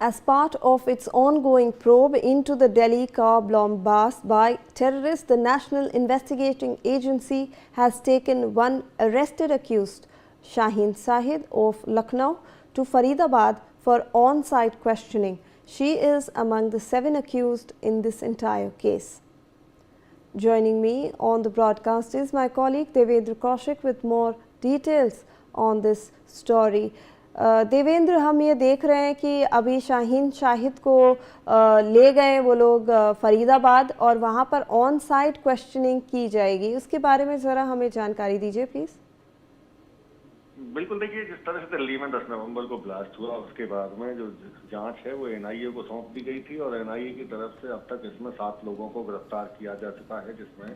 as part of its ongoing probe into the Delhi car bomb blast by terrorists, the National Investigating Agency has taken one arrested accused, Shaheen Sahid of Lucknow, to Faridabad for on-site questioning. She is among the 7 accused in this entire case. Joining me on the broadcast is my colleague Devendra Kaushik with more details on this story. Devendra, हम ये देख रहे हैं कि अभी शाहीन शाहिद को ले गए वो लोग फरीदाबाद और वहाँ पर ऑन साइट क्वेश्चनिंग की जाएगी। उसके बारे में ज़रा हमें जानकारी दीजिए प्लीज़। बिल्कुल, देखिए, जिस तरह से दिल्ली में 10 नवंबर को ब्लास्ट हुआ उसके बाद में जो जांच है वो एनआईए को सौंप दी गई थी और एनआईए की तरफ से अब तक इसमें 7 लोगों को गिरफ्तार किया जा चुका है, जिसमें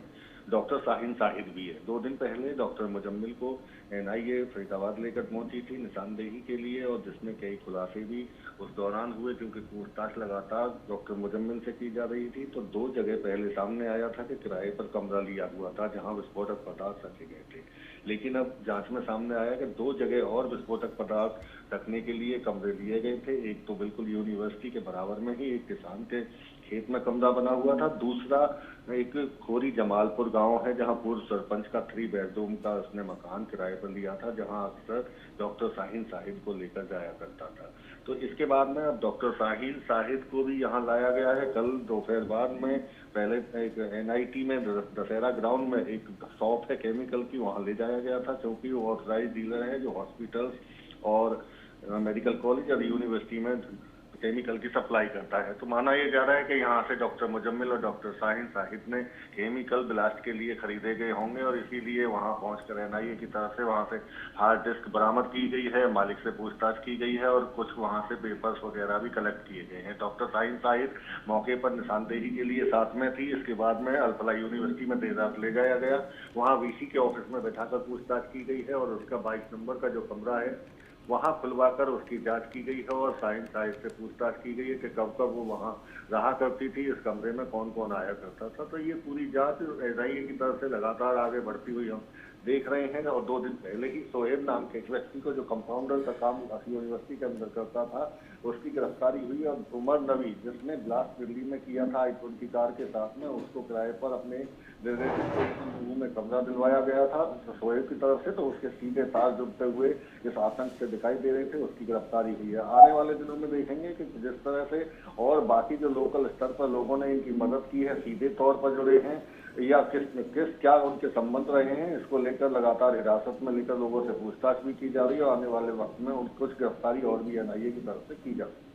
डॉक्टर शाहीन शाहिद भी है। 2 दिन पहले डॉक्टर मुजम्मिल को एनआईए फरीदाबाद लेकर पहुंची थी निशानदेही के लिए, और जिसमें कई खुलासे भी उस दौरान हुए, क्योंकि पूछताछ लगातार डॉक्टर मुजम्मिल से की जा रही थी। तो 2 जगह पहले सामने आया था कि किराए पर कमरा लिया हुआ था जहां विस्फोटक पदार्थ रखे गए थे, लेकिन अब जांच में सामने आया कि 2 जगह और विस्फोटक पदार्थ रखने के लिए कमरे लिए गए थे। एक तो बिल्कुल यूनिवर्सिटी के बराबर में ही एक किसान के खेत में कमरा बना हुआ था, दूसरा एक खोरी जमालपुर गांव है जहां पूर्व सरपंच का 3 बेडरूम का उसने मकान किराए पर लिया था, जहां अक्सर डॉक्टर शाहीन शाहिद को लेकर जाया करता था। तो इसके बाद में अब डॉक्टर शाहीन शाहिद को भी यहां लाया गया है। कल दोपहर बाद में पहले एक एनआईटी में दशहरा ग्राउंड में एक शॉप है केमिकल की, वहां ले जाया गया था, क्योंकि वो ऑथराइज डीलर है जो हॉस्पिटल्स और मेडिकल कॉलेज और यूनिवर्सिटी में केमिकल की सप्लाई करता है। तो माना यह जा रहा है कि यहाँ से डॉक्टर मुजम्मिल और डॉक्टर शाहीन शाहिद ने केमिकल ब्लास्ट के लिए खरीदे गए होंगे, और इसीलिए वहाँ पहुंचकर एनआईए की तरफ से वहाँ से हार्ड डिस्क बरामद की गई है, मालिक से पूछताछ की गई है और कुछ वहाँ से पेपर्स वगैरह भी कलेक्ट किए गए हैं। डॉक्टर शाहीन शाहिद मौके पर निशानदेही के लिए साथ में थी। इसके बाद में अल-फलाह यूनिवर्सिटी में देर रात ले जाया गया, वहाँ वीसी के ऑफिस में बैठाकर पूछताछ की गई है और उसका 22 नंबर का जो कमरा है वहां खुलवाकर उसकी जांच की गई है और शाहीन शाहिद से पूछताछ की गई है कि कब कब वो वहां रहा करती थी, इस कमरे में कौन कौन आया करता था। तो ये पूरी जांच एनआईए की तरफ से लगातार आगे बढ़ती हुई हम देख रहे हैं। और 2 दिन पहले ही सोहेब नाम के एक व्यक्ति को, जो कंपाउंडर का काम यूनिवर्सिटी के अंदर करता था, उसकी गिरफ्तारी हुई। और उमर नबी, जिसने ब्लास्ट दिल्ली में किया था i20 कार के साथ में, उसको किराए पर अपने रिलेटिव में कमरा दिलवाया गया था सोहेब की तरफ से। तो उसके सीधे तार जुड़ते हुए इस आतंक से दिखाई दे रहे थे, उसकी गिरफ्तारी हुई है। आने वाले दिनों में देखेंगे कि जिस तरह से और बाकी जो लोकल स्तर पर लोगों ने इनकी मदद की है, सीधे तौर पर जुड़े हैं या किस क्या उनके संबंध रहे हैं, इसको लेकर लगातार हिरासत में लेकर लोगों से पूछताछ भी की जा रही है और आने वाले वक्त में कुछ गिरफ्तारी और भी एनआईए की तरफ से की जा रही है।